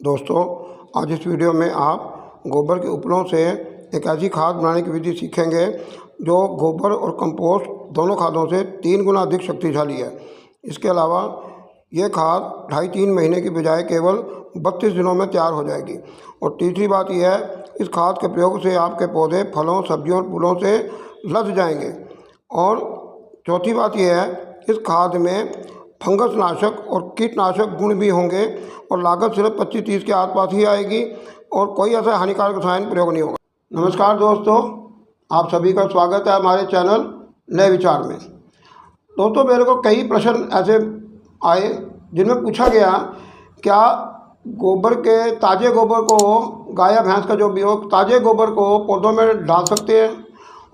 दोस्तों, आज इस वीडियो में आप गोबर के उपलों से एक ऐसी खाद बनाने की विधि सीखेंगे जो गोबर और कंपोस्ट दोनों खादों से 3 गुना अधिक शक्तिशाली है। इसके अलावा ये खाद 2.5-3 महीने की बजाय केवल 32 दिनों में तैयार हो जाएगी। और तीसरी बात यह है, इस खाद के प्रयोग से आपके पौधे फलों, सब्जियों और फूलों से लद जाएंगे। और चौथी बात यह है, इस खाद में फंगस नाशक और कीटनाशक गुण भी होंगे और लागत सिर्फ 25-30 के आसपास ही आएगी और कोई ऐसा हानिकारक रसायन प्रयोग नहीं होगा। नमस्कार दोस्तों, आप सभी का स्वागत है हमारे चैनल नए विचार में। दोस्तों, मेरे को कई प्रश्न ऐसे आए जिनमें पूछा गया, क्या गोबर के ताज़े गोबर को, गाय या भैंस का जो भी हो, ताज़े गोबर को पौधों में डाल सकते हैं।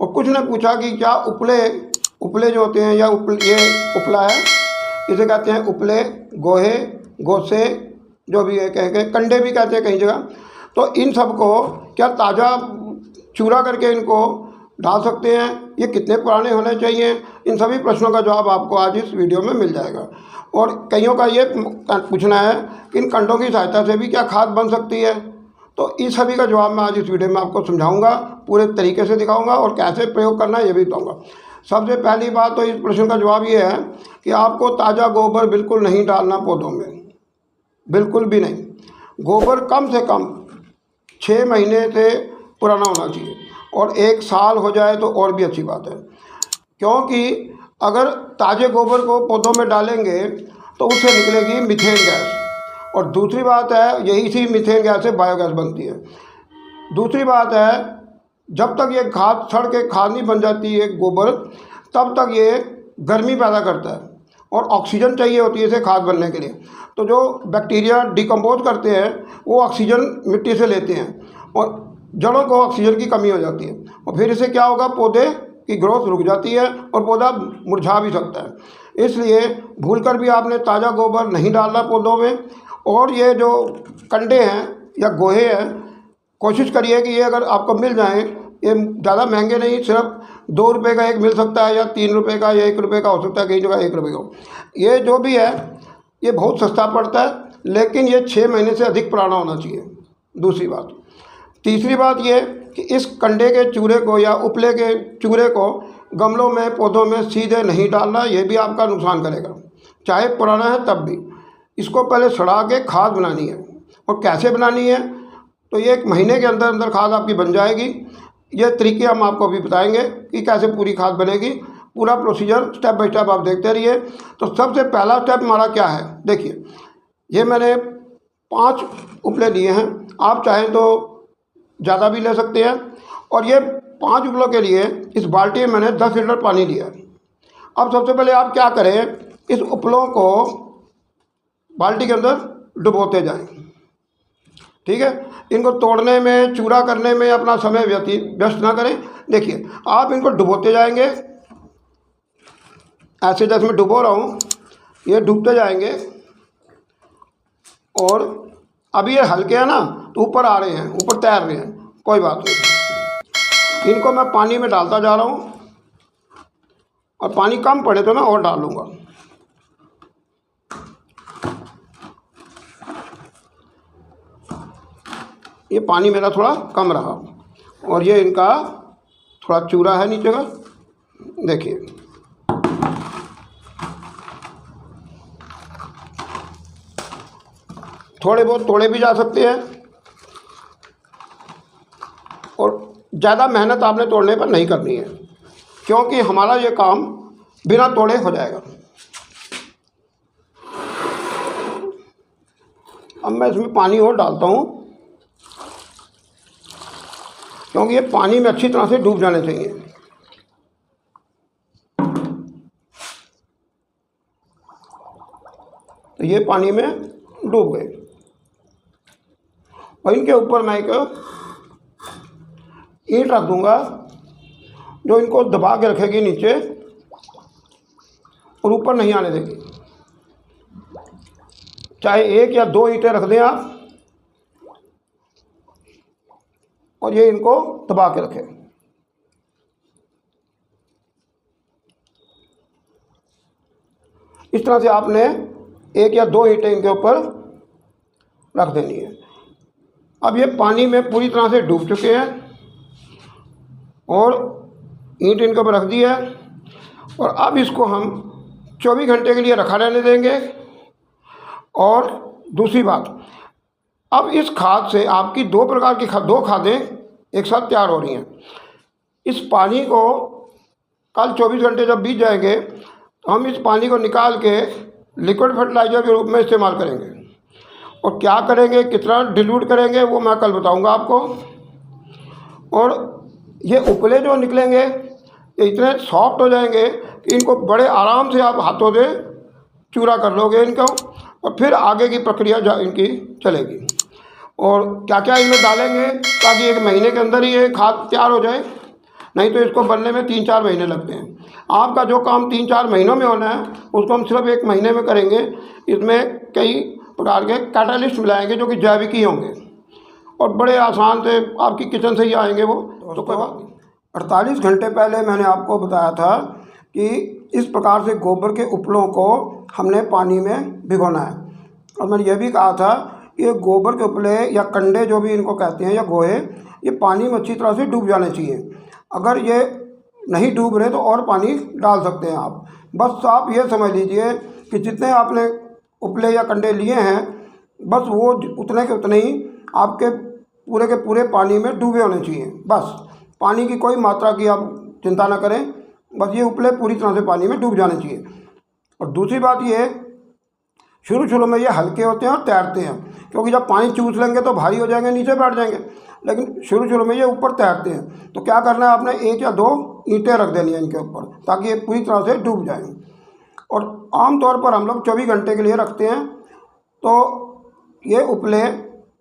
और कुछ ने पूछा कि क्या उपले जो होते हैं या ये उपला है, इसे कहते हैं उपले, गोहे, गोसे, जो भी है कह के कंडे भी कहते हैं कई जगह। तो इन सब को क्या ताज़ा चूरा करके इनको डाल सकते हैं, ये कितने पुराने होने चाहिए, इन सभी प्रश्नों का जवाब आपको आज इस वीडियो में मिल जाएगा। और कईयों का ये पूछना है कि इन कंडों की सहायता से भी क्या खाद बन सकती है। तो इस सभी का जवाब मैं आज इस वीडियो में आपको समझाऊंगा, पूरे तरीके से दिखाऊंगा और कैसे प्रयोग करना है ये भी बताऊँगा। सबसे पहली बात तो इस प्रश्न का जवाब ये है कि आपको ताज़ा गोबर बिल्कुल नहीं डालना पौधों में, बिल्कुल भी नहीं। गोबर कम से कम 6 महीने से पुराना होना चाहिए और 1 साल हो जाए तो और भी अच्छी बात है, क्योंकि अगर ताज़े गोबर को पौधों में डालेंगे तो उससे निकलेगी मीथेन गैस। और दूसरी बात है, यही सी मीथेन गैस से बायोगैस बनती है। दूसरी बात है, जब तक ये खाद सड़ के खाद नहीं बन जाती है गोबर, तब तक ये गर्मी पैदा करता है और ऑक्सीजन चाहिए होती है इसे खाद बनने के लिए। तो जो बैक्टीरिया डिकम्पोज करते हैं वो ऑक्सीजन मिट्टी से लेते हैं और जड़ों को ऑक्सीजन की कमी हो जाती है और फिर इसे क्या होगा, पौधे की ग्रोथ रुक जाती है और पौधा मुरझा भी सकता है। इसलिए भूलकर भी आपने ताज़ा गोबर नहीं डालना पौधों में। और ये जो कंडे हैं या गोहे हैं, कोशिश करिए कि ये अगर आपको मिल जाएँ, ये ज़्यादा महंगे नहीं, सिर्फ 2 रुपये का एक मिल सकता है या 3 रुपये का या 1 रुपये का हो सकता है, कई जगह 1 रुपये का। ये जो भी है ये बहुत सस्ता पड़ता है, लेकिन ये 6 महीने से अधिक पुराना होना चाहिए। दूसरी बात। तीसरी बात ये कि इस कंडे के चूरे को या उपले के चूरे को गमलों में, पौधों में सीधे नहीं डालना, ये भी आपका नुकसान करेगा, चाहे पुराना है तब भी। इसको पहले सड़ा के खाद बनानी है। और कैसे बनानी है, तो ये 1 महीने के अंदर अंदर खाद आपकी बन जाएगी। ये तरीके हम आपको अभी बताएंगे कि कैसे पूरी खाद बनेगी। पूरा प्रोसीजर स्टेप बाय स्टेप आप देखते रहिए। तो सबसे पहला स्टेप हमारा क्या है, देखिए, ये मैंने 5 उपले लिए हैं, आप चाहें तो ज़्यादा भी ले सकते हैं। और ये 5 उपलों के लिए इस बाल्टी में मैंने 10 लीटर पानी लिया है। अब सबसे पहले आप क्या करें, इस उपलों को बाल्टी के अंदर डुबोते जाएं, ठीक है। इनको तोड़ने में, चूरा करने में अपना समय व्यस्त ना करें। देखिए, आप इनको डुबोते जाएंगे, ऐसे जैसे मैं डुबो रहा हूँ, ये डूबते जाएंगे। और अभी ये हल्के हैं ना, तो ऊपर आ रहे हैं, ऊपर तैर रहे हैं, कोई बात नहीं। इनको मैं पानी में डालता जा रहा हूँ और पानी कम पड़े तो मैं और डालूँगा। ये पानी मेरा थोड़ा कम रहा और ये इनका थोड़ा चूरा है नीचे का, देखिए। थोड़े बहुत तोड़े भी जा सकते हैं और ज़्यादा मेहनत आपने तोड़ने पर नहीं करनी है, क्योंकि हमारा ये काम बिना तोड़े हो जाएगा। अब मैं इसमें पानी और डालता हूँ, क्योंकि ये पानी में अच्छी तरह से डूब जाने चाहिए। तो ये पानी में डूब गए और इनके ऊपर मैं एक ईंट रख दूंगा जो इनको दबा के रखेगी नीचे और ऊपर नहीं आने देगी। चाहे 1 या 2 ईंटें रख दें आप और ये इनको दबा के रखें। इस तरह से आपने 1 या 2 ईंटें इनके ऊपर रख देनी है। अब ये पानी में पूरी तरह से डूब चुके हैं और ईंट इनके ऊपर रख दी है और अब इसको हम 24 घंटे के लिए रखा रहने देंगे। और दूसरी बात, अब इस खाद से आपकी दो प्रकार की दो खादें एक साथ तैयार हो रही हैं। इस पानी को कल 24 घंटे जब बीत जाएंगे तो हम इस पानी को निकाल के लिक्विड फर्टिलाइज़र के रूप में इस्तेमाल करेंगे। और क्या करेंगे, कितना डिल्यूट करेंगे, वो मैं कल बताऊंगा आपको। और ये उपले जो निकलेंगे ये इतने सॉफ्ट हो जाएंगे कि इनको बड़े आराम से आप हाथों से चूरा कर लोगे इनको, और फिर आगे की प्रक्रिया इनकी चलेगी। और क्या क्या इनमें डालेंगे ताकि 1 महीने के अंदर ही ये खाद तैयार हो जाए, नहीं तो इसको बनने में 3-4 महीने लगते हैं। आपका जो काम 3-4 महीनों में होना है उसको हम सिर्फ 1 महीने में करेंगे। इसमें कई प्रकार के कैटालिस्ट मिलाएंगे जो कि जैविक ही होंगे और बड़े आसान से आपकी किचन से ही आएंगे वो, तो कोई बात नहीं। 48 घंटे पहले मैंने आपको बताया था कि इस प्रकार से गोबर के उपलों को हमने पानी में भिगोना है। और मैंने यह भी कहा था कि ये गोबर के उपले या कंडे जो भी इनको कहते हैं या गोहे, ये पानी में अच्छी तरह से डूब जाने चाहिए। अगर ये नहीं डूब रहे तो और पानी डाल सकते हैं आप। बस आप ये समझ लीजिए कि जितने आपने उपले या कंडे लिए हैं बस वो उतने के उतने ही आपके पूरे के पूरे पानी में डूबे होने चाहिए। बस पानी की कोई मात्रा की आप चिंता ना करें, बस ये उपले पूरी तरह से पानी में डूब जाने चाहिए। और दूसरी बात ये, शुरू में ये हल्के होते हैं और तैरते हैं, क्योंकि जब पानी चूस लेंगे तो भारी हो जाएंगे, नीचे बैठ जाएंगे। लेकिन शुरू में ये ऊपर तैरते हैं। तो क्या करना है, आपने 1 या 2 ईंटें रख देनी है इनके ऊपर ताकि ये पूरी तरह से डूब जाएं। और आमतौर पर हम लोग 24 घंटे के लिए रखते हैं तो ये उपले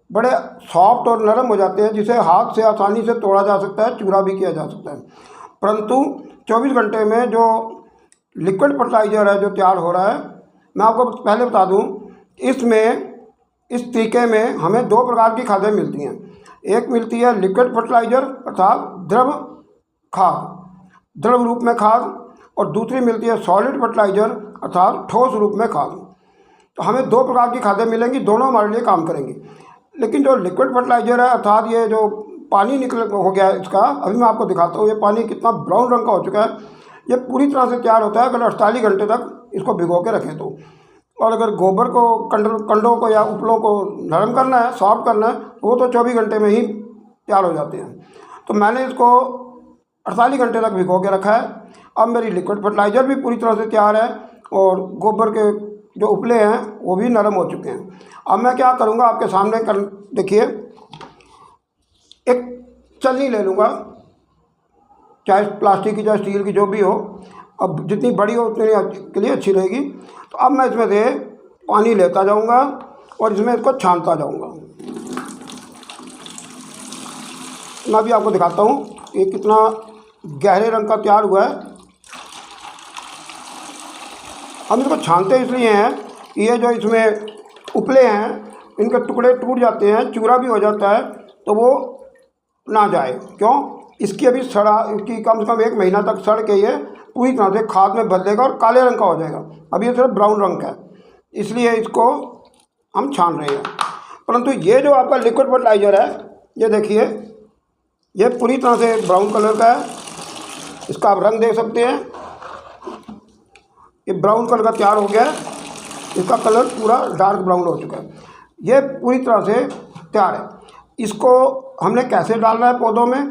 बड़े सॉफ्ट और नरम हो जाते हैं, जिसे हाथ से आसानी से तोड़ा जा सकता है, चूरा भी किया जा सकता है। परंतु 24 घंटे में जो लिक्विड फर्टिलाइज़र है जो तैयार हो रहा है, मैं आपको पहले बता दूं, इसमें इस तरीके में हमें 2 प्रकार की खादें मिलती हैं। एक मिलती है लिक्विड फर्टिलाइज़र अर्थात द्रव खाद, द्रव रूप में खाद, और दूसरी मिलती है सॉलिड फर्टिलाइज़र अर्थात ठोस रूप में खाद। तो हमें 2 प्रकार की खादें मिलेंगी, दोनों हमारे लिए काम करेंगी। लेकिन जो लिक्विड फर्टिलाइज़र है अर्थात ये जो पानी निकल हो गया है इसका, अभी मैं आपको दिखाता हूँ ये पानी कितना ब्राउन रंग का हो चुका है। ये पूरी तरह से तैयार होता है अगर 48 घंटे तक इसको भिगो के रखें तो। और अगर गोबर को कंडों को या उपलों को नरम करना है, सॉफ्ट करना है, वो तो 24 घंटे में ही तैयार हो जाते हैं। तो मैंने इसको 48 घंटे तक भिगो के रखा है। अब मेरी लिक्विड फर्टिलाइज़र भी पूरी तरह से तैयार है और गोबर के जो उपले हैं वो भी नरम हो चुके हैं। अब मैं क्या करूँगा, आपके सामने देखिए, एक छलनी ले लूँगा, चाहे प्लास्टिक की चाहे स्टील की जो भी हो। अब जितनी बड़ी हो उतनी के लिए अच्छी रहेगी। तो अब मैं इसमें से पानी लेता जाऊँगा और इसमें इसको छानता जाऊँगा। मैं भी आपको दिखाता हूँ ये कितना गहरे रंग का तैयार हुआ है। हम इसको छानते इसलिए हैं कि ये जो इसमें उपले हैं इनके टुकड़े टूट जाते हैं, चूरा भी हो जाता है, तो वो ना जाए। क्यों, इसकी अभी इसकी कम से कम 1 महीना तक सड़ के ये पूरी तरह से खाद में बदलेगा और काले रंग का हो जाएगा। अभी ये सिर्फ ब्राउन रंग का है, इसलिए इसको हम छान रहे हैं। परंतु ये जो आपका लिक्विड फर्टिलाइज़र है, ये देखिए ये पूरी तरह से ब्राउन कलर का है। इसका आप रंग देख सकते हैं, ये ब्राउन कलर का तैयार हो गया है। इसका कलर पूरा डार्क ब्राउन हो चुका है। ये पूरी तरह से तैयार है। इसको हमने कैसे डालना है पौधों में,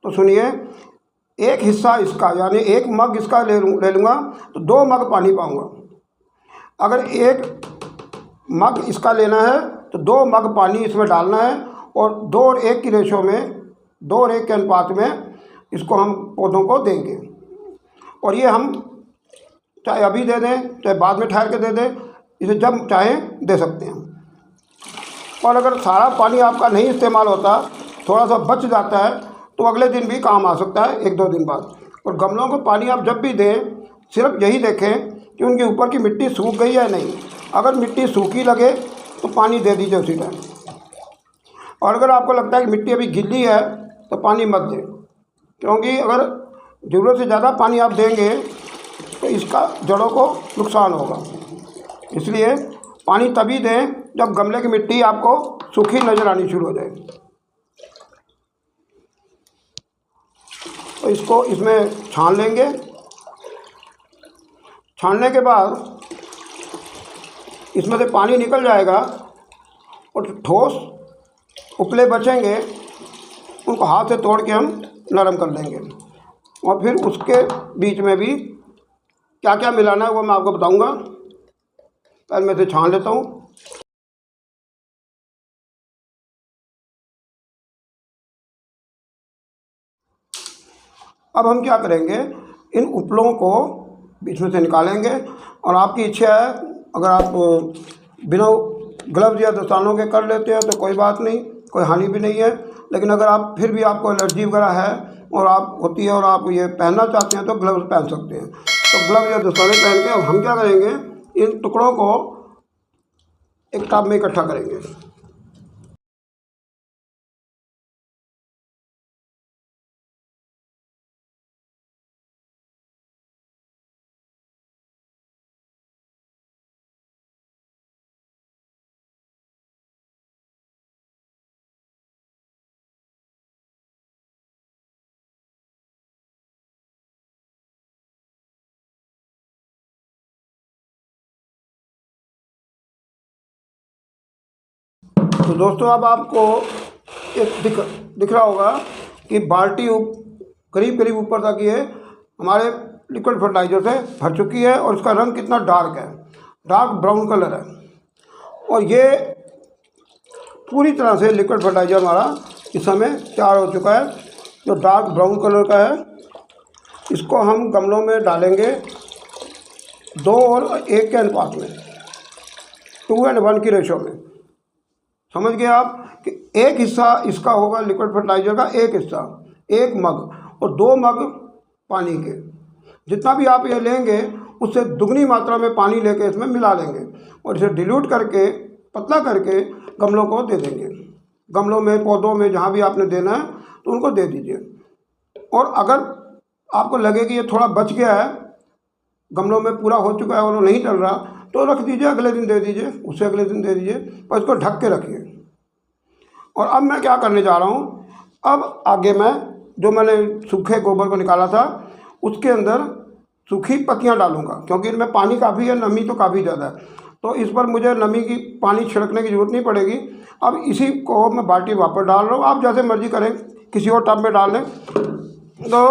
तो सुनिए। एक हिस्सा इसका यानी 1 मग इसका ले लूँगा तो 2 मग पानी पाऊँगा। अगर 1 मग इसका लेना है तो 2 मग पानी इसमें डालना है और 2 और 1 की रेशो में, 2 और 1 के अनुपात में इसको हम पौधों को देंगे। और ये हम चाहे अभी दे दें चाहे बाद में ठहर के दे दें, इसे जब चाहें दे सकते हैं। और अगर सारा पानी आपका नहीं इस्तेमाल होता, थोड़ा सा बच जाता है, तो अगले दिन भी काम आ सकता है, 1-2 दिन बाद। और गमलों को पानी आप जब भी दें सिर्फ यही देखें कि उनके ऊपर की मिट्टी सूख गई है नहीं। अगर मिट्टी सूखी लगे तो पानी दे दीजिए उसी टाइम। और अगर आपको लगता है कि मिट्टी अभी गीली है तो पानी मत दें, क्योंकि अगर ज़रूरत से ज़्यादा पानी आप देंगे तो इसका जड़ों को नुकसान होगा। इसलिए पानी तभी दें जब गमले की मिट्टी आपको सूखी नज़र आनी शुरू हो जाए तो इसको इसमें छान लेंगे। छानने के बाद इसमें से पानी निकल जाएगा और ठोस उपले बचेंगे, उनको हाथ से तोड़ के हम नरम कर लेंगे। और फिर उसके बीच में भी क्या क्या मिलाना है वो मैं आपको बताऊंगा। पहले मैं इसे छान लेता हूँ। अब हम क्या करेंगे, इन उपलों को बीच में से निकालेंगे। और आपकी इच्छा है, अगर आप बिना ग्लव्स या दस्तानों के कर लेते हैं तो कोई बात नहीं, कोई हानि भी नहीं है। लेकिन अगर आप फिर भी आपको एलर्जी वगैरह है और आप होती है और आप ये पहनना चाहते हैं तो ग्लव्स पहन सकते हैं। तो ग्लव्स या दस्ताने पहन के अब हम क्या करेंगे, इन टुकड़ों को एक टब में इकट्ठा करेंगे। तो दोस्तों अब आपको एक दिख रहा होगा कि बाल्टी करीब करीब ऊपर तक ये हमारे लिक्विड फर्टिलाइज़र से भर चुकी है और इसका रंग कितना डार्क है, डार्क ब्राउन कलर है। और ये पूरी तरह से लिक्विड फर्टिलाइज़र हमारा इस समय तैयार हो चुका है, जो डार्क ब्राउन कलर का है। इसको हम गमलों में डालेंगे 2 और 1 के अनुपात में, 2:1 की रेशो में। समझ गए आप कि एक हिस्सा इसका होगा लिक्विड फर्टिलाइज़र का, एक हिस्सा 1 मग और 2 मग पानी के। जितना भी आप ये लेंगे उससे दुगनी मात्रा में पानी लेके इसमें मिला लेंगे और इसे डिल्यूट करके पतला करके गमलों को दे देंगे। गमलों में, पौधों में, जहाँ भी आपने देना है तो उनको दे दीजिए। और अगर आपको लगे कि ये थोड़ा बच गया है, गमलों में पूरा हो चुका है और वो नहीं चल रहा, तो रख दीजिए, अगले दिन दे दीजिए, उससे अगले दिन दे दीजिए, पर इसको ढक के रखिए। और अब मैं क्या करने जा रहा हूँ, अब आगे मैं जो मैंने सूखे गोबर को निकाला था उसके अंदर सूखी पत्तियाँ डालूँगा, क्योंकि इनमें पानी काफ़ी है, नमी तो काफ़ी ज़्यादा है, तो इस पर मुझे नमी की पानी छिड़कने की ज़रूरत नहीं पड़ेगी। अब इसी को मैं बाल्टी वापस डाल रहा हूँ, आप जैसे मर्जी करें, किसी और टब में डाल लें। तो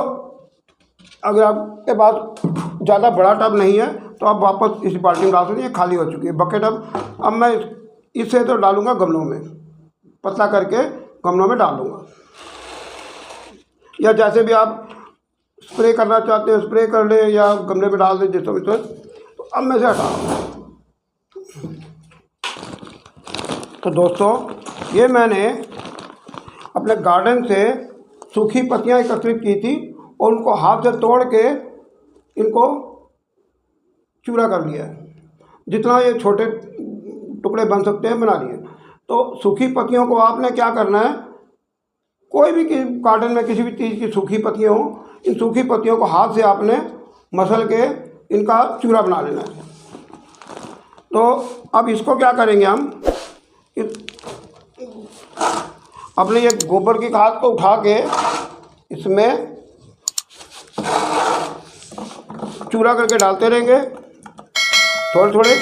अगर आपके पास ज़्यादा बड़ा टब नहीं है तो आप वापस इस बाल्टी में डाल सकते हैं, खाली हो चुकी है बकेट। अब मैं इससे तो डालूँगा गमलों में, पतला करके गमलों में डालूँगा, या जैसे भी आप स्प्रे करना चाहते हैं स्प्रे कर ले या गमले में डाल दें जिस समय। तो अब मैं इसे हटा रहा हूँ। तो दोस्तों ये मैंने अपने गार्डन से सूखी पत्तियाँ एकत्रित की थी और उनको हाथ से तोड़ के इनको चूरा कर लिया है। जितना ये छोटे टुकड़े बन सकते हैं बना लिए। तो सूखी पत्तियों को आपने क्या करना है, कोई भी गार्डन में किसी भी चीज़ की सूखी पत्तियाँ हों, इन सूखी पत्तियों को हाथ से आपने मसल के इनका चूरा बना लेना है। तो अब इसको क्या करेंगे, हम अपने ये गोबर की खाद को उठा के इसमें चूरा करके डालते रहेंगे थोड़े थोड़े,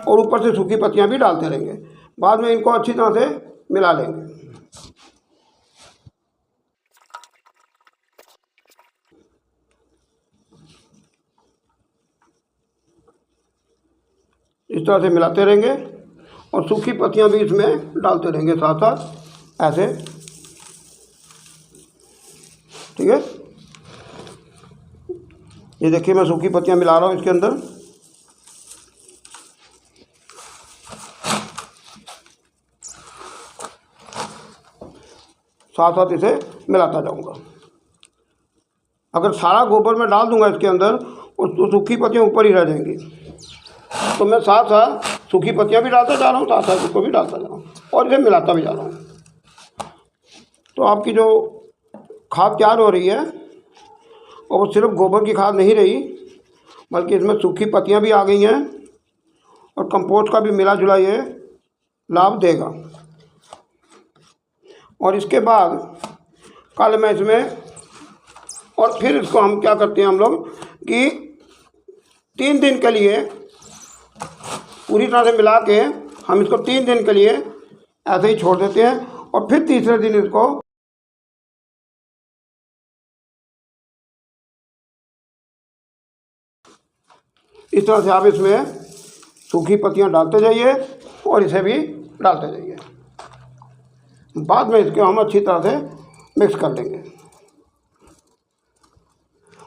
और ऊपर से सूखी पत्तियां भी डालते रहेंगे। बाद में इनको अच्छी तरह से मिला लेंगे। इस तरह से मिलाते रहेंगे और सूखी पत्तियां भी इसमें डालते रहेंगे साथ साथ ऐसे, ठीक है। ये देखिए मैं सूखी पत्तियां मिला रहा हूँ इसके अंदर। साथ साथ इसे मिलाता जाऊंगा। अगर सारा गोबर मैं डाल दूंगा इसके अंदर और तो सूखी पत्तियां ऊपर ही रह जाएंगी, तो मैं साथ साथ सूखी पत्तियां भी डालता जा रहा हूँ, साथ साथ इसको भी डालता जा रहा हूँ और इसे मिलाता भी जा रहा हूँ। तो आपकी जो खाद तैयार हो रही है और वो सिर्फ गोबर की खाद नहीं रही, बल्कि इसमें सूखी पत्तियां भी आ गई हैं और कंपोस्ट का भी मिला जुला ये लाभ देगा। और इसके बाद कल मैं इसमें और फिर इसको हम क्या करते हैं हम लोग कि 3 दिन के लिए पूरी तरह से मिला के हम इसको 3 दिन के लिए ऐसे ही छोड़ देते हैं और फिर तीसरे दिन इसको इस तरह से आप इसमें सूखी पत्तियां डालते जाइए और इसे भी डालते जाइए। बाद में इसको हम अच्छी तरह से मिक्स कर देंगे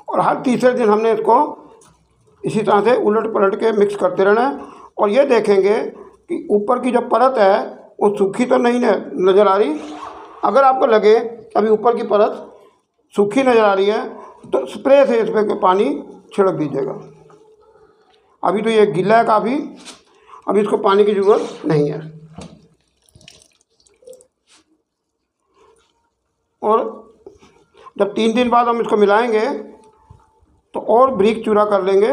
और हर तीसरे दिन हमने इसको इसी तरह से उलट पलट के मिक्स करते रहना है। और ये देखेंगे कि ऊपर की जो परत है वो सूखी तो नहीं नज़र आ रही। अगर आपको लगे अभी ऊपर की परत सूखी नज़र आ रही है तो स्प्रे से इस पर पानी छिड़क दीजिएगा। अभी तो ये गीला है काफ़ी, अभी इसको पानी की ज़रूरत नहीं है। और जब 3 दिन बाद हम इसको मिलाएंगे तो और बारीक चूरा कर लेंगे।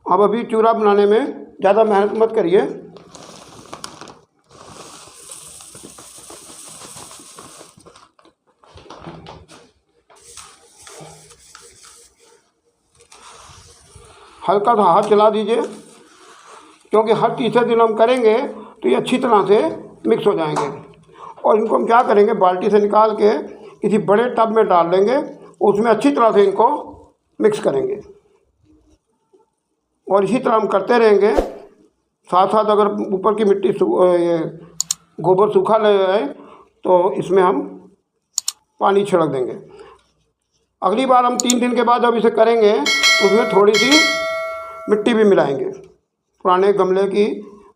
अब अभी चूरा बनाने में ज़्यादा मेहनत मत करिए। हल्का सा हाथ चला दीजिए, क्योंकि हर तीसरे दिन हम करेंगे तो ये अच्छी तरह से मिक्स हो जाएंगे। और इनको हम क्या करेंगे, बाल्टी से निकाल के किसी बड़े टब में डाल देंगे, उसमें अच्छी तरह से इनको मिक्स करेंगे। और इसी तरह हम करते रहेंगे। साथ साथ अगर ऊपर की मिट्टी ये गोबर सूखा लग जाए तो इसमें हम पानी छिड़क देंगे। अगली बार हम 3 दिन के बाद जब इसे करेंगे तो उसमें थोड़ी सी मिट्टी भी मिलाएंगे, पुराने गमले की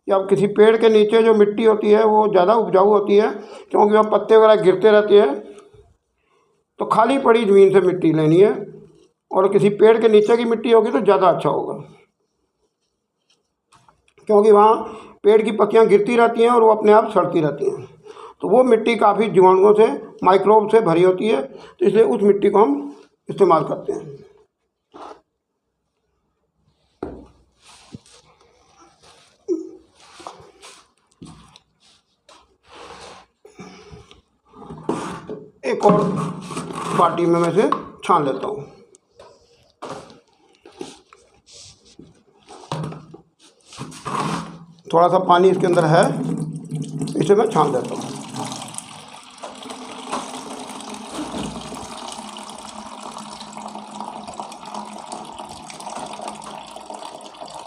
या किसी पेड़ के नीचे जो मिट्टी होती है वो ज़्यादा उपजाऊ होती है, क्योंकि वहाँ पत्ते वगैरह गिरते रहते हैं। तो खाली पड़ी ज़मीन से मिट्टी लेनी है और किसी पेड़ के नीचे की मिट्टी होगी तो ज़्यादा अच्छा होगा, क्योंकि वहाँ पेड़ की पत्तियाँ गिरती रहती हैं और वो अपने आप सड़ती रहती हैं। तो वो मिट्टी काफ़ी जीवाणुओं से, माइक्रोब से भरी होती है, तो इसलिए उस मिट्टी को हम इस्तेमाल करते हैं। एक और बाटी में मैं इसे छान लेता हूँ। थोड़ा सा पानी इसके अंदर है, इसे मैं छान देता हूँ।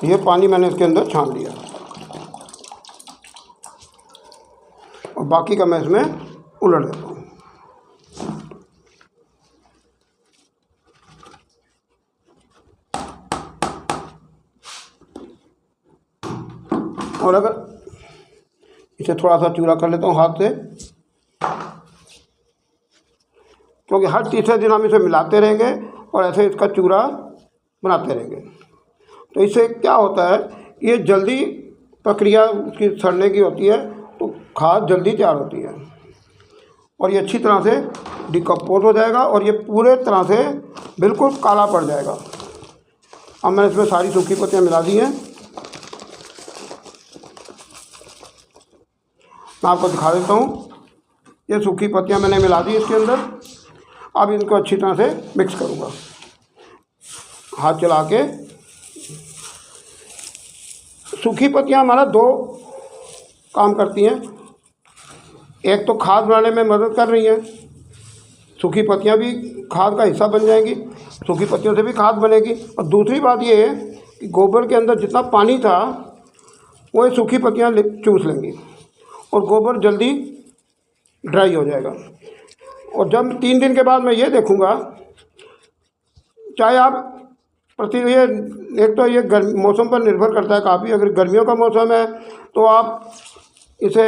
ये पानी मैंने इसके अंदर छान लिया और बाकी का मैं इसमें उलट देता हूँ। और अगर इसे थोड़ा सा चूरा कर लेता हूँ हाथ से, क्योंकि हर तीसरे दिन हम इसे मिलाते रहेंगे और ऐसे इसका चूरा बनाते रहेंगे। तो इससे क्या होता है, ये जल्दी प्रक्रिया उसकी सड़ने की होती है, तो खाद जल्दी तैयार होती है और ये अच्छी तरह से डिकम्पोज हो जाएगा और ये पूरे तरह से बिल्कुल काला पड़ जाएगा। अब मैंने इसमें सारी सूखी पत्तियाँ मिला दी हैं। मैं आपको दिखा देता हूँ। ये सूखी पत्तियाँ मैंने मिला दी इसके अंदर। अब इनको अच्छी तरह से मिक्स करूँगा हाथ चला के। सूखी पत्तियाँ हमारा 2 काम करती हैं। एक तो खाद बनाने में मदद कर रही हैं, सूखी पत्तियाँ भी खाद का हिस्सा बन जाएंगी, सूखी पत्तियों से भी खाद बनेगी। और दूसरी बात ये है कि गोबर के अंदर जितना पानी था वो ये सूखी पत्तियाँ चूस लेंगी और गोबर जल्दी ड्राई हो जाएगा। और जब 3 दिन के बाद मैं ये देखूँगा, चाहे आप ये एक तो ये मौसम पर निर्भर करता है काफ़ी। अगर गर्मियों का मौसम है तो आप इसे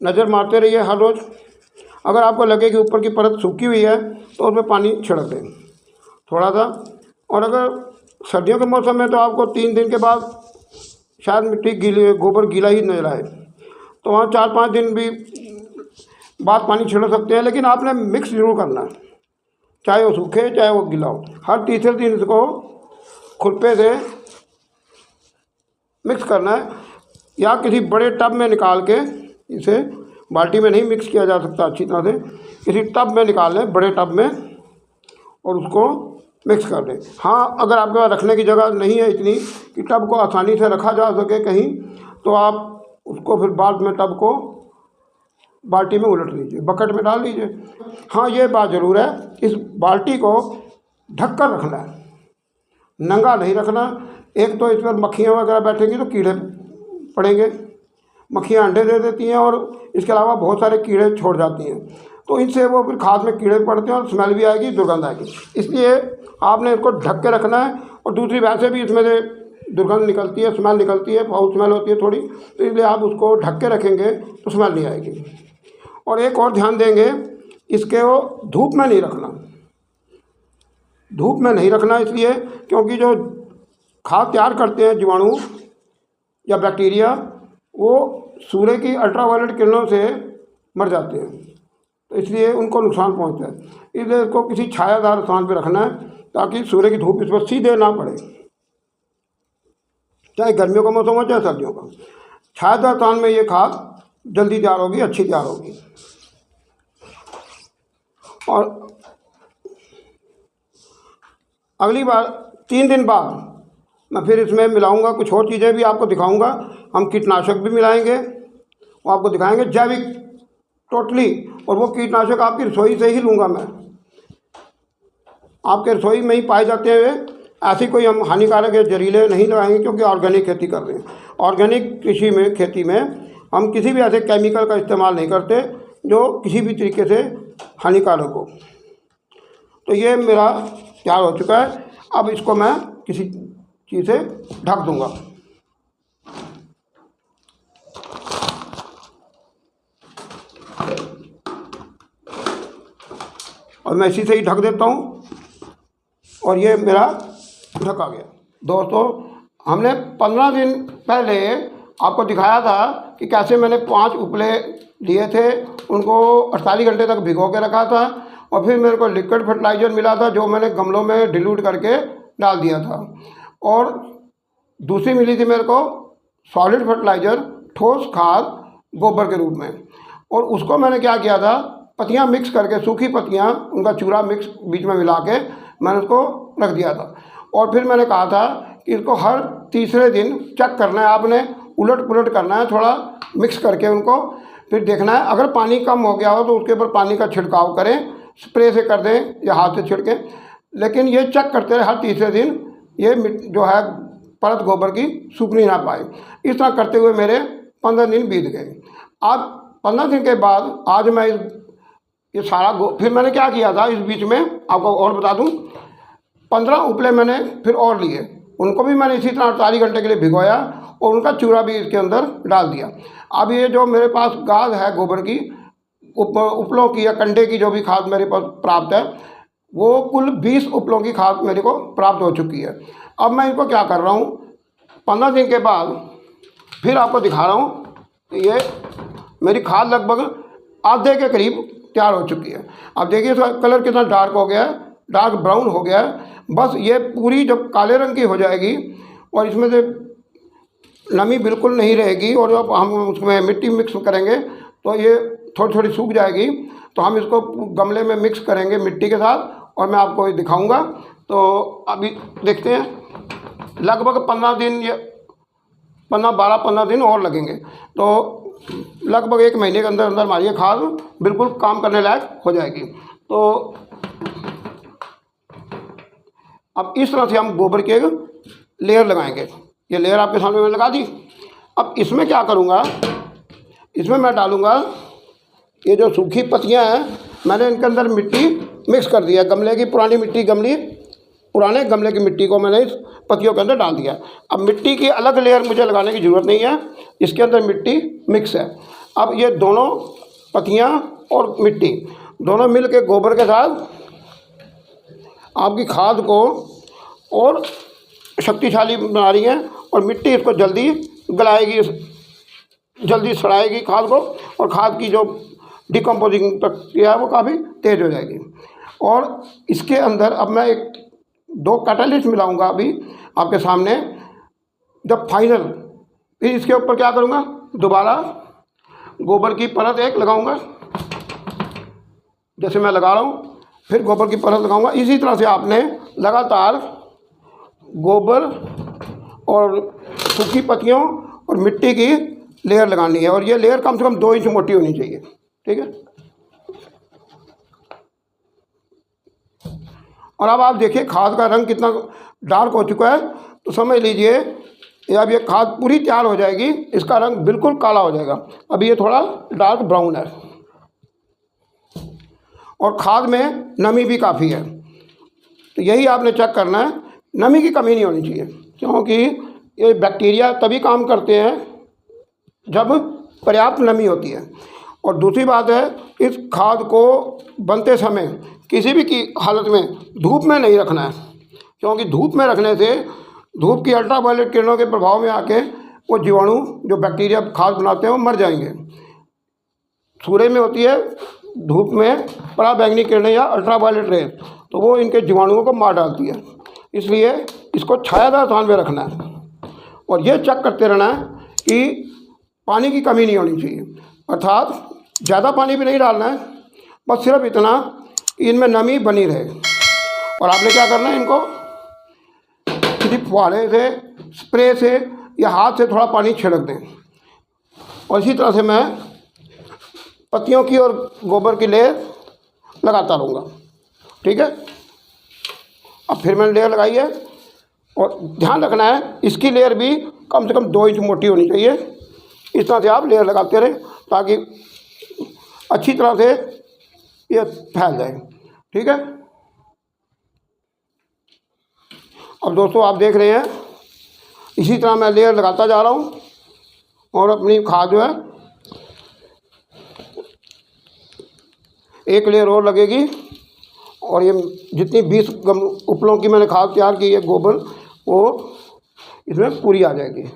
नज़र मारते रहिए हर रोज़। अगर आपको लगे कि ऊपर की परत सूखी हुई है तो उसमें पानी छिड़क दें थोड़ा सा। और अगर सर्दियों के मौसम में तो आपको 3 दिन के बाद शायद मिट्टी गीली, गोबर गीला ही नजर आए, तो वहाँ 4-5 दिन भी बाद पानी छिड़क सकते हैं। लेकिन आपने मिक्स जरूर करना है, चाहे वो सूखे चाहे वो गीला हो। हर तीसरे दिन इसको खुरपे से मिक्स करना है, या किसी बड़े टब में निकाल के, इसे बाल्टी में नहीं मिक्स किया जा सकता अच्छी तरह से, किसी टब में निकाल लें, बड़े टब में, और उसको मिक्स कर दें। हाँ, अगर आपके पास रखने की जगह नहीं है इतनी कि टब को आसानी से रखा जा सके कहीं, तो आप उसको फिर बाद में टब को बाल्टी में उलट लीजिए, बकेट में डाल लीजिए। हाँ, ये बात ज़रूर है, इस बाल्टी को ढक कर रखना है, नंगा नहीं रखना। एक तो इस पर मक्खियाँ वगैरह बैठेंगी तो कीड़े पड़ेंगे, मक्खियाँ अंडे दे देती हैं और इसके अलावा बहुत सारे कीड़े छोड़ जाती हैं, तो इनसे वो फिर खाद में कीड़े पड़ते हैं और स्मेल भी आएगी, दुर्गंध आएगी। इसलिए आपने इसको ढक के रखना है। और दूसरी वैसे भी इसमें से दुर्गंध निकलती है, स्मेल निकलती है, फाउल स्मेल होती है थोड़ी, तो इसलिए आप उसको ढक के रखेंगे तो स्मेल नहीं आएगी। और एक और ध्यान देंगे, इसके वो धूप में नहीं रखना, धूप में नहीं रखना इसलिए क्योंकि जो खाद तैयार करते हैं जीवाणु या बैक्टीरिया, वो सूर्य की अल्ट्रावायलेट किरणों से मर जाते हैं, तो इसलिए उनको नुकसान पहुंचता है। इसलिए इसको किसी छायादार स्थान पर रखना है ताकि सूर्य की धूप इस पर सीधे ना पड़े, चाहे गर्मियों का मौसम हो चाहे सर्दियों का। छायादार स्थान में ये खाद जल्दी तैयार होगी, अच्छी तैयार होगी। और अगली बार 3 दिन बाद मैं फिर इसमें मिलाऊंगा, कुछ और चीज़ें भी आपको दिखाऊंगा। हम कीटनाशक भी मिलाएंगे, वो आपको दिखाएंगे जैविक टोटली, और वो कीटनाशक आपकी रसोई से ही लूँगा मैं, आपके रसोई में ही पाए जाते हैं वे। ऐसी कोई हम हानिकारक या जहरीले नहीं लगाएंगे क्योंकि ऑर्गेनिक खेती कर रहे हैं। ऑर्गेनिक कृषि में, खेती में हम किसी भी ऐसे केमिकल का इस्तेमाल नहीं करते जो किसी भी तरीके से हानिकारक हो। तो ये मेरा तैयार हो चुका है। अब इसको मैं किसी चीज़ से ढक दूंगा। और मैं इसी से ही ढक देता हूँ, और ये मेरा ढक आ गया। दोस्तों, हमने 15 दिन पहले आपको दिखाया था कि कैसे मैंने 5 उपले लिए थे, उनको 48 घंटे तक भिगो के रखा था, और फिर मेरे को लिक्विड फर्टिलाइज़र मिला था जो मैंने गमलों में डिल्यूट करके डाल दिया था। और दूसरी मिली थी मेरे को सॉलिड फर्टिलाइज़र, ठोस खाद गोबर के रूप में, और उसको मैंने क्या किया था, पत्तियां मिक्स करके, सूखी पत्तियां, उनका चूरा मिक्स बीच में मिला के मैंने उसको रख दिया था। और फिर मैंने कहा था कि इसको हर तीसरे दिन चेक करना है, आपने उलट पुलट करना है, थोड़ा मिक्स करके उनको फिर देखना है। अगर पानी कम हो गया हो तो उसके ऊपर पानी का छिड़काव करें, स्प्रे से कर दें या हाथ से छिड़कें, लेकिन ये चेक करते रहे हर तीसरे दिन, ये जो है परत गोबर की सूखनी ना पाए। इस तरह करते हुए मेरे 15 दिन बीत गए। अब 15 दिन के बाद आज मैं ये सारा फिर मैंने क्या किया था इस बीच में आपको और बता दूं, 15 उपले मैंने फिर और लिए, उनको भी मैंने इसी तरह 48 घंटे के लिए भिगोया और उनका चूरा भी इसके अंदर डाल दिया। अब ये जो मेरे पास गाद है गोबर की, उपलों की या कंडे की जो भी खाद मेरे पास प्राप्त है, वो कुल 20 उपलों की खाद मेरे को प्राप्त हो चुकी है। अब मैं इनको क्या कर रहा हूँ, 15 दिन के बाद फिर आपको दिखा रहा हूँ कि ये मेरी खाद लगभग आधे के करीब तैयार हो चुकी है। अब देखिए इसका कलर कितना डार्क हो गया है, डार्क ब्राउन हो गया है। बस ये पूरी जब काले रंग की हो जाएगी और इसमें से नमी बिल्कुल नहीं रहेगी, और जब हम उसमें मिट्टी मिक्स करेंगे तो ये थोड़ी थोड़ी सूख जाएगी, तो हम इसको गमले में मिक्स करेंगे मिट्टी के साथ और मैं आपको ये दिखाऊंगा। तो अभी देखते हैं, लगभग 15 दिन या 12-15 दिन और लगेंगे, तो लगभग 1 महीने के अंदर अंदर हमारी ये खाद बिल्कुल काम करने लायक हो जाएगी। तो अब इस तरह से हम गोबर के लेयर लगाएंगे। ये लेयर आपके सामने मैंने लगा दी। अब इसमें क्या करूँगा, इसमें मैं डालूँगा ये जो सूखी पत्तियाँ हैं, मैंने इनके अंदर मिट्टी मिक्स कर दिया, गमले की पुरानी मिट्टी, पुराने गमले की मिट्टी को मैंने इस पत्तियों के अंदर डाल दिया। अब मिट्टी की अलग लेयर मुझे लगाने की ज़रूरत नहीं है, इसके अंदर मिट्टी मिक्स है। अब ये दोनों पत्तियाँ और मिट्टी दोनों मिल के गोबर के साथ आपकी खाद को और शक्तिशाली बना रही हैं, और मिट्टी इसको जल्दी गलाएगी, जल्दी सड़ाएगी खाद को, और खाद की जो डिकम्पोजिंग प्रक्रिया है वो काफ़ी तेज़ हो जाएगी। और इसके अंदर अब मैं 2 कैटालिस्ट मिलाऊंगा अभी आपके सामने। जब फाइनल फिर इसके ऊपर क्या करूँगा, दोबारा गोबर की परत एक लगाऊंगा, जैसे मैं लगा रहा हूँ, फिर गोबर की परत लगाऊंगा। इसी तरह से आपने लगातार गोबर और सूखी पत्तियों और मिट्टी की लेयर लगानी है, और ये लेयर कम से कम 2 इंच मोटी होनी चाहिए। ठीक है। और अब आप देखिए खाद का रंग कितना डार्क हो चुका है, तो समझ लीजिए अब ये खाद पूरी तैयार हो जाएगी, इसका रंग बिल्कुल काला हो जाएगा। अभी ये थोड़ा डार्क ब्राउन है और खाद में नमी भी काफ़ी है। तो यही आपने चेक करना है, नमी की कमी नहीं होनी चाहिए, क्योंकि ये बैक्टीरिया तभी काम करते हैं जब पर्याप्त नमी होती है। और दूसरी बात है, इस खाद को बनते समय किसी भी की हालत में धूप में नहीं रखना है, क्योंकि धूप में रखने से धूप की अल्ट्रावायलेट किरणों के प्रभाव में आके वो जीवाणु जो बैक्टीरिया खाद बनाते हैं वो मर जाएंगे। सूर्य में होती है धूप में पराबैंगनी किरणें या अल्ट्रावायलेट रेज, तो वो इनके जीवाणुओं को मार डालती है। इसलिए इसको छायादार स्थान में रखना है और ये चेक करते रहना है कि पानी की कमी नहीं होनी चाहिए, अर्थात ज़्यादा पानी भी नहीं डालना है, बस सिर्फ इतना कि इनमें नमी बनी रहे। और आपने क्या करना है, इनको किसी फुहारे से, स्प्रे से या हाथ से थोड़ा पानी छिड़क दें। और इसी तरह से मैं पत्तियों की और गोबर की लेयर लगाता रहूँगा। ठीक है। अब फिर मैंने लेयर लगाई है, और ध्यान रखना है इसकी लेयर भी कम से कम 2 इंच मोटी होनी चाहिए। इस तरह से आप लेयर लगाते रहें ताकि अच्छी तरह से ये फैल जाए। ठीक है। अब दोस्तों आप देख रहे हैं, इसी तरह मैं लेयर लगाता जा रहा हूँ और अपनी खाद जो है एक लेयर और लगेगी, और ये जितनी 20 उपलों की मैंने खाद तैयार की है गोबर, वो इसमें पूरी आ जाएगी।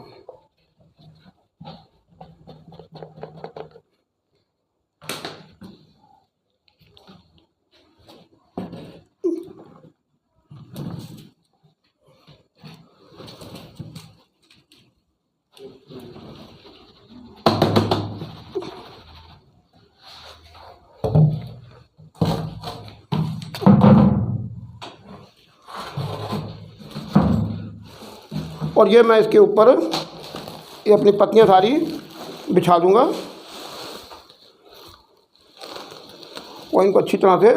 और ये मैं इसके ऊपर ये अपनी पत्तियाँ सारी बिछा दूँगा और इनको अच्छी तरह से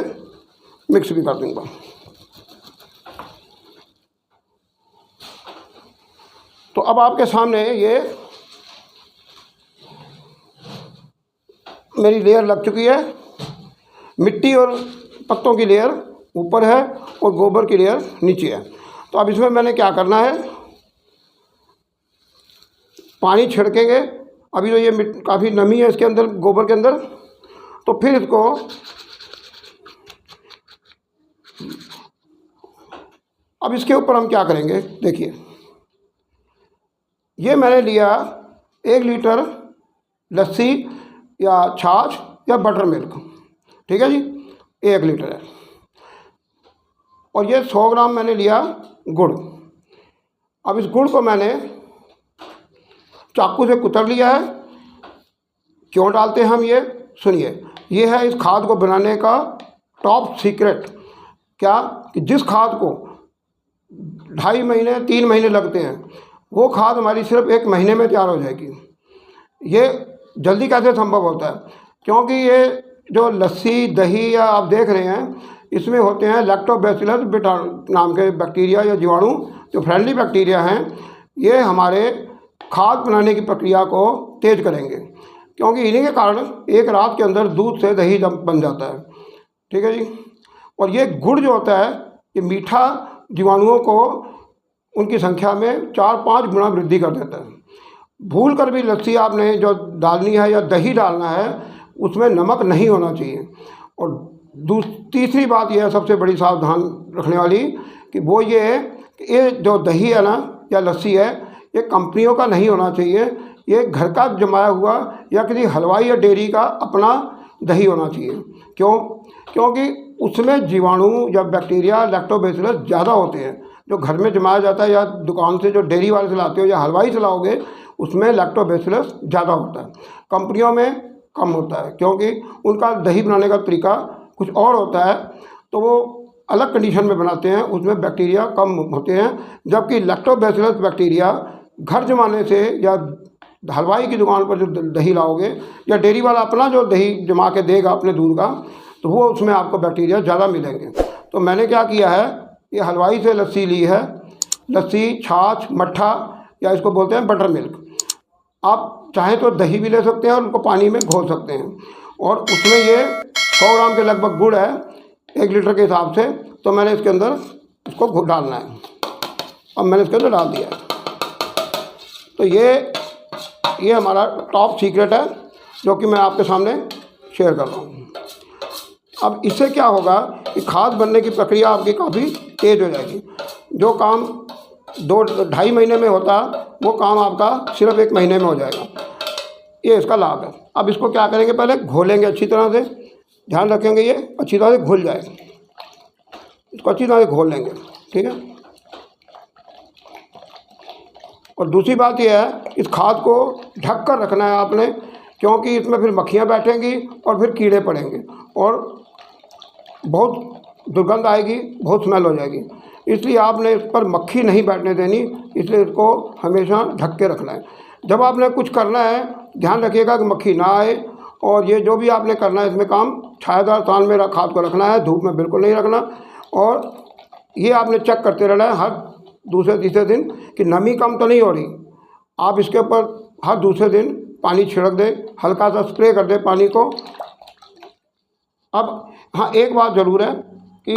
मिक्स भी कर दूँगा। तो अब आपके सामने ये मेरी लेयर लग चुकी है। मिट्टी और पत्तों की लेयर ऊपर है और गोबर की लेयर नीचे है। तो अब इसमें मैंने क्या करना है, पानी छिड़केंगे। अभी तो ये काफ़ी नमी है इसके अंदर, गोबर के अंदर, तो फिर इसको अब इसके ऊपर हम क्या करेंगे, देखिए ये मैंने लिया 1 लीटर लस्सी या छाछ या बटर मिल्क। ठीक है जी, 1 लीटर है। और ये 100 ग्राम मैंने लिया गुड़। अब इस गुड़ को मैंने चाकू से कुतर लिया है। क्यों डालते हैं हम ये, सुनिए। ये है इस खाद को बनाने का टॉप सीक्रेट। क्या कि जिस खाद को 2.5 महीने 3 महीने लगते हैं, वो खाद हमारी सिर्फ 1 महीने में तैयार हो जाएगी। ये जल्दी कैसे संभव होता है, क्योंकि ये जो लस्सी दही या आप देख रहे हैं, इसमें होते हैं लैक्टोबैसिलस नाम के बैक्टीरिया या जीवाणु, जो फ्रेंडली बैक्टीरिया हैं। ये हमारे खाद बनाने की प्रक्रिया को तेज़ करेंगे, क्योंकि इन्हीं के कारण एक रात के अंदर दूध से दही बन जाता है। ठीक है जी। और ये गुड़ जो होता है, ये मीठा जीवाणुओं को उनकी संख्या में 4-5 गुना वृद्धि कर देता है। भूल कर भी लस्सी आपने जो डालनी है या दही डालना है, उसमें नमक नहीं होना चाहिए। और तीसरी बात यह है सबसे बड़ी सावधान रखने वाली, कि वो ये है कि ये जो दही है ना या लस्सी है, ये कंपनियों का नहीं होना चाहिए। ये घर का जमाया हुआ या किसी हलवाई या डेयरी का अपना दही होना चाहिए। क्यों? क्योंकि उसमें जीवाणु या बैक्टीरिया लैक्टोबैसिलस ज़्यादा होते हैं। जो घर में जमाया जाता है या दुकान से जो डेयरी वाले से लाते हो या हलवाई से लाओगे, उसमें लैक्टोबैसिलस ज़्यादा होता है, कंपनियों में कम होता है, क्योंकि उनका दही बनाने का तरीका कुछ और होता है, तो वो अलग कंडीशन में बनाते हैं, उसमें बैक्टीरिया कम होते हैं। जबकि लैक्टोबैसिलस बैक्टीरिया घर जमाने से या हलवाई की दुकान पर जो दही लाओगे या डेयरी वाला अपना जो दही जमा के देगा अपने दूध का, तो वो उसमें आपको बैक्टीरिया ज़्यादा मिलेंगे। तो मैंने क्या किया है, ये हलवाई से लस्सी ली है, लस्सी, छाछ, मट्ठा या इसको बोलते हैं बटर मिल्क। आप चाहें तो दही भी ले सकते हैं और उनको पानी में घोल सकते हैं, और उसमें ये 100 ग्राम के लगभग गुड़ है 1 लीटर के हिसाब से। तो मैंने इसके अंदर इसको डालना है, अब मैंने इसके अंदर डाल दिया है। तो ये हमारा टॉप सीक्रेट है जो कि मैं आपके सामने शेयर कर रहा हूँ। अब इससे क्या होगा कि खाद बनने की प्रक्रिया आपकी काफ़ी तेज़ हो जाएगी। जो काम 2-2.5 महीने में होता वो काम आपका सिर्फ 1 महीने में हो जाएगा। ये इसका लाभ है। अब इसको क्या करेंगे, पहले घोलेंगे अच्छी तरह से, ध्यान रखेंगे ये अच्छी तरह से घुल जाए, इसको अच्छी तरह से घोल लेंगे, ठीक है। और दूसरी बात यह है, इस खाद को ढक कर रखना है आपने, क्योंकि इसमें फिर मक्खियाँ बैठेंगी और फिर कीड़े पड़ेंगे और बहुत दुर्गंध आएगी, बहुत स्मेल हो जाएगी। इसलिए आपने इस पर मक्खी नहीं बैठने देनी, इसलिए इसको हमेशा ढक के रखना है। जब आपने कुछ करना है ध्यान रखिएगा कि मक्खी ना आए, और ये जो भी आपने करना है इसमें काम छायादार स्थान में खाद को रखना है, धूप में बिल्कुल नहीं रखना। और ये आपने चेक करते रहना है हर दूसरे तीसरे दिन कि नमी कम तो नहीं हो रही। आप इसके ऊपर हर दूसरे दिन पानी छिड़क दें, हल्का सा स्प्रे कर दें पानी को। अब हाँ, एक बात ज़रूर है कि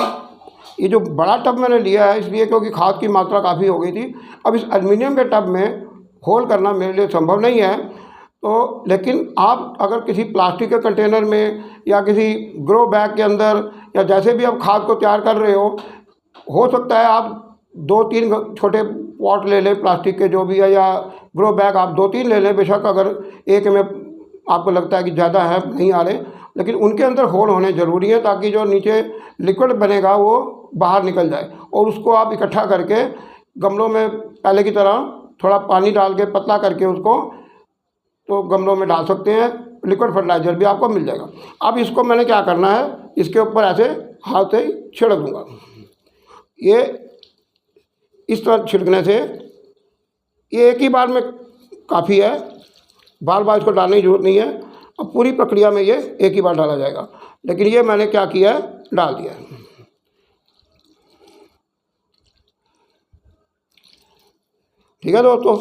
ये जो बड़ा टब मैंने लिया है इसलिए क्योंकि खाद की मात्रा काफ़ी हो गई थी। अब इस एल्युमिनियम के टब में होल करना मेरे लिए संभव नहीं है, तो लेकिन आप अगर किसी प्लास्टिक के कंटेनर में या किसी ग्रो बैग के अंदर या जैसे भी आप खाद को तैयार कर रहे हो सकता है आप 2-3 छोटे पॉट ले लें प्लास्टिक के जो भी है, या ग्रो बैग आप 2-3 ले लें। बेशक अगर एक में आपको लगता है कि ज़्यादा है नहीं आ रहे, लेकिन उनके अंदर होल होने ज़रूरी है ताकि जो नीचे लिक्विड बनेगा वो बाहर निकल जाए। और उसको आप इकट्ठा करके गमलों में पहले की तरह थोड़ा पानी डाल के पतला करके उसको तो गमलों में डाल सकते हैं, लिक्विड फर्टिलाइज़र भी आपको मिल जाएगा। अब इसको मैंने क्या करना है, इसके ऊपर ऐसे हाथ से छिड़क दूँगा। ये इस तरह छिड़कने से ये एक ही बार में काफ़ी है, बार बार इसको डालने की ज़रूरत नहीं है। अब पूरी प्रक्रिया में ये एक ही बार डाला जाएगा, लेकिन ये मैंने क्या किया है, डाल दिया है। ठीक है दोस्तों,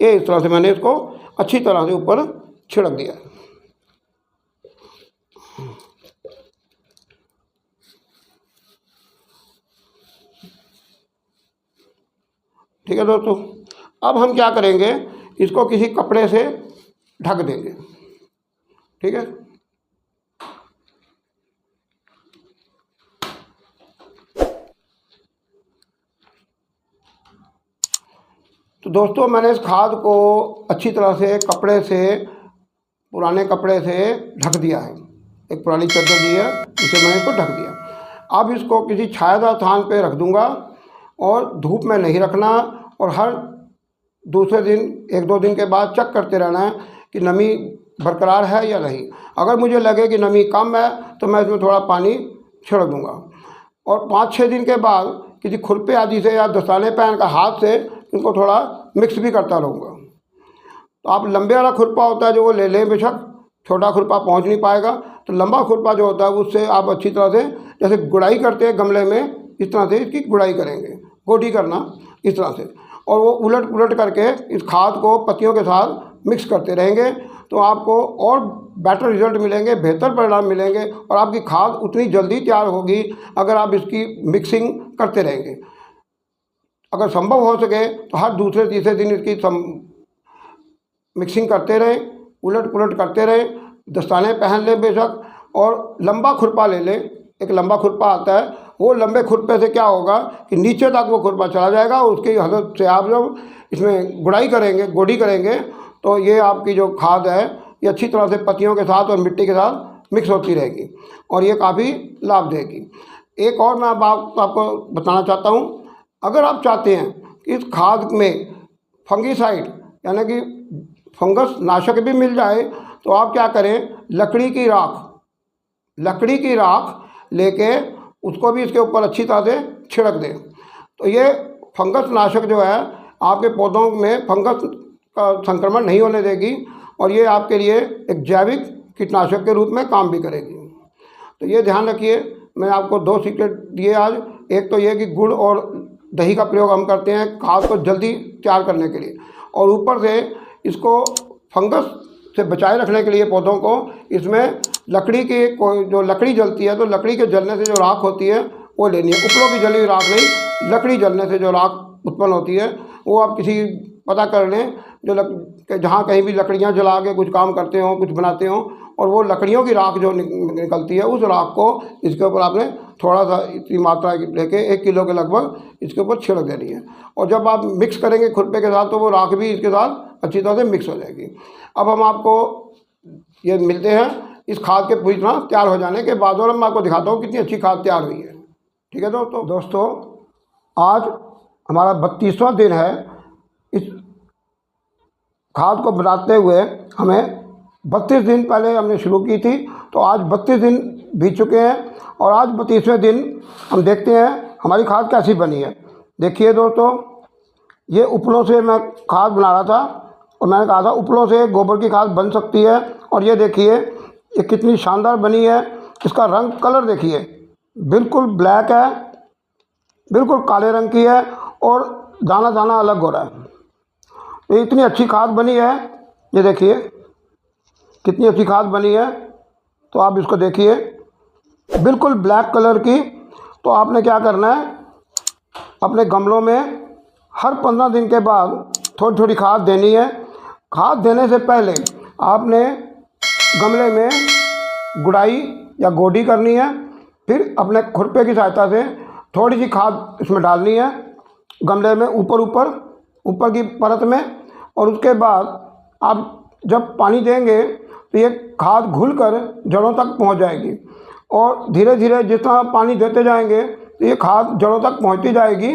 ये इस तरह से मैंने इसको अच्छी तरह से ऊपर छिड़क दिया है। ठीक है दोस्तों, अब हम क्या करेंगे, इसको किसी कपड़े से ढक देंगे। ठीक है, तो दोस्तों मैंने इस खाद को अच्छी तरह से कपड़े से, पुराने कपड़े से ढक दिया है। एक पुरानी चादर दी है जिसे मैंने इसको ढक दिया। अब इसको किसी छायादार स्थान पे रख दूंगा और धूप में नहीं रखना, और हर दूसरे दिन 1-2 दिन के बाद चेक करते रहना है कि नमी बरकरार है या नहीं। अगर मुझे लगे कि नमी कम है तो मैं इसमें थोड़ा पानी छिड़क दूंगा, और 5-6 दिन के बाद किसी खुरपे आदि से या दस्ताने पहन का हाथ से इनको थोड़ा मिक्स भी करता रहूँगा। तो आप लंबे वाला खुरपा होता है जो वो ले लें, बेशक छोटा खुरपा पहुंच नहीं पाएगा, तो लंबा खुरपा जो होता है उससे आप अच्छी तरह से जैसे गुड़ाई करते हैं गमले में, इस तरह से इसकी गुड़ाई करेंगे, गोडी करना इस तरह से, और वो उलट पुलट करके इस खाद को पत्तियों के साथ मिक्स करते रहेंगे। तो आपको और बेटर रिजल्ट मिलेंगे, बेहतर परिणाम मिलेंगे, और आपकी खाद उतनी जल्दी तैयार होगी अगर आप इसकी मिक्सिंग करते रहेंगे। अगर संभव हो सके तो हर दूसरे तीसरे दिन इसकी मिक्सिंग करते रहें, उलट पुलट करते रहें, दस्ताने पहन लें बेशक, और लंबा खुरपा ले लें। एक लंबा खुरपा आता है, वो लंबे खुरपे से क्या होगा कि नीचे तक वो खुरपा चला जाएगा, उसकी हद से आप जब इसमें गुड़ाई करेंगे, गोडी करेंगे, तो ये आपकी जो खाद है ये अच्छी तरह से पत्तियों के साथ और मिट्टी के साथ मिक्स होती रहेगी, और ये काफ़ी लाभ देगी। एक और मैं बात आपको बताना चाहता हूँ, अगर आप चाहते हैं कि इस खाद में फंगीसाइड यानी कि फंगस नाशक भी मिल जाए तो आप क्या करें, लकड़ी की राख लेके उसको भी इसके ऊपर अच्छी तरह से छिड़क दें। तो ये फंगस नाशक जो है आपके पौधों में फंगस का संक्रमण नहीं होने देगी और ये आपके लिए एक जैविक कीटनाशक के रूप में काम भी करेगी। तो ये ध्यान रखिए, मैंने आपको 2 सीक्रेट दिए आज। एक तो ये कि गुड़ और दही का प्रयोग हम करते हैं खाद को जल्दी तैयार करने के लिए, और ऊपर से इसको फंगस से बचाए रखने के लिए पौधों को इसमें लकड़ी की कोई जो लकड़ी जलती है तो लकड़ी के जलने से जो राख होती है वो लेनी है। उपलों की जली हुई राख नहीं, लकड़ी जलने से जो राख उत्पन्न होती है वो आप किसी पता कर लें जो जहाँ कहीं भी लकड़ियाँ जला के कुछ काम करते हो, कुछ बनाते हो, और वो लकड़ियों की राख जो निकलती है उस राख को इसके ऊपर आपने थोड़ा सा इतनी मात्रा लेके 1 किलो के लगभग इसके ऊपर छिड़क देनी है। और जब आप मिक्स करेंगे खुरपे के साथ तो वो राख भी इसके साथ अच्छी तरह से मिक्स हो जाएगी। अब हम आपको ये मिलते हैं इस खाद के पूरी तरह तैयार हो जाने के बाद, और मैं आपको दिखाता हूँ कितनी अच्छी खाद तैयार हुई है। ठीक है दोस्तों, आज हमारा 32वां दिन है इस खाद को बनाते हुए। हमें 32 दिन पहले हमने शुरू की थी, तो आज 32 दिन बीत चुके हैं और आज 32वें दिन हम देखते हैं हमारी खाद कैसी बनी है। देखिए दोस्तों, ये उपलों से मैं खाद बना रहा था और मैंने कहा था उपलों से गोबर की खाद बन सकती है, और ये देखिए ये कितनी शानदार बनी है। इसका रंग कलर देखिए, बिल्कुल ब्लैक है, बिल्कुल काले रंग की है और दाना दाना अलग हो रहा है। ये इतनी अच्छी खाद बनी है, ये देखिए कितनी अच्छी खाद बनी है। तो आप इसको देखिए, बिल्कुल ब्लैक कलर की। तो आपने क्या करना है, अपने गमलों में हर 15 दिन के बाद थोड़ी थोड़ी खाद देनी है। खाद देने से पहले आपने गमले में गुड़ाई या गोडी करनी है, फिर अपने खुरपे की सहायता से थोड़ी सी खाद इसमें डालनी है गमले में ऊपर की परत में, और उसके बाद आप जब पानी देंगे तो ये खाद घुलकर जड़ों तक पहुंच जाएगी, और धीरे धीरे जितना पानी देते जाएंगे तो ये खाद जड़ों तक पहुंचती जाएगी।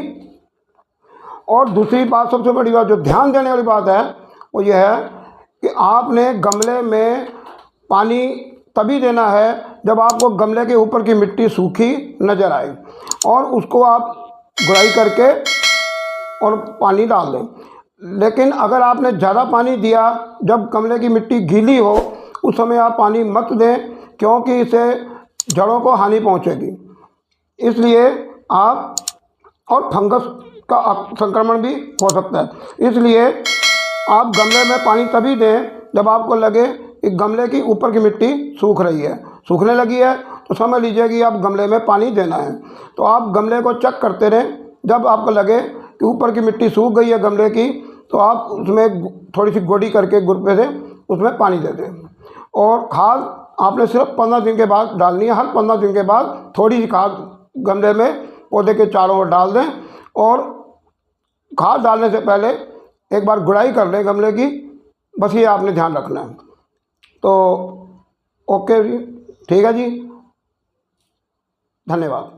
और दूसरी बात, सबसे बड़ी बात जो ध्यान देने वाली बात है वो ये है कि आपने गमले में पानी तभी देना है जब आपको गमले के ऊपर की मिट्टी सूखी नज़र आए, और उसको आप गुड़ाई करके और पानी डाल दें। लेकिन अगर आपने ज़्यादा पानी दिया जब गमले की मिट्टी गीली हो, उस समय आप पानी मत दें, क्योंकि इससे जड़ों को हानि पहुंचेगी। इसलिए आप, और फंगस का संक्रमण भी हो सकता है, इसलिए आप गमले में पानी तभी दें जब आपको लगे कि गमले की ऊपर की मिट्टी सूख रही है। सूखने लगी है तो समझ लीजिए कि आप गमले में पानी देना है। तो आप गमले को चेक करते रहें, जब आपको लगे कि ऊपर की मिट्टी सूख गई है गमले की, तो आप उसमें थोड़ी सी गोडी करके गुरपे से उसमें पानी दे दें। और खाद आपने सिर्फ 15 दिन के बाद डालनी है। हर 15 दिन के बाद थोड़ी सी खाद गमले में पौधे के चारों ओर डाल दें, और खाद डालने से पहले एक बार गुड़ाई कर लें गमले की। बस ये आपने ध्यान रखना है। तो ओके जी, ठीक है जी, धन्यवाद।